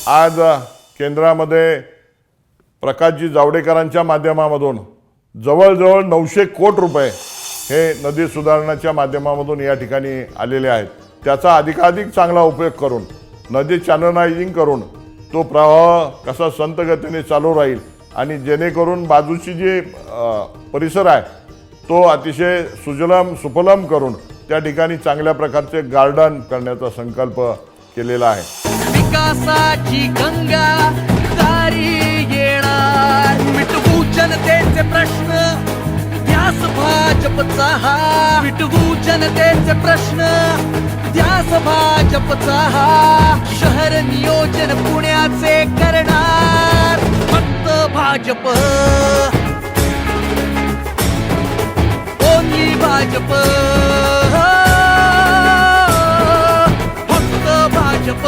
आज केंद्रामध्ये प्रकाशजी जावडेकरांच्या माध्यमामधून जवळजवळ 900 कोटी रुपये हे नदी सुधारणाच्या माध्यमामधून या ठिकाणी आलेले आहेत। त्याचा अधिकाधिक चांगला उपयोग करून नदी चॅनलायझिंग करून तो प्रवाह कसा संत गतीने चालू राहील आणि जेणेकरून बाजूची जी परिसर आहे तो अतिशय सुजलम सुफलम करून त्या ठिकाणी चांगल्या प्रकारचे गार्डन करण्याचा संकल्प केलेला आहे। विकासाची गंगा दारी येणार, मिटवू जनतेचे प्रश्न, ध्यास भाजपचा हा, मिटवू जनतेचे प्रश्न, ध्यास भाजपचा हा, शहर नियोजन पुण्याचे करणार फक्त भाजप, ओन्ली भाजप, फक्त भाजप।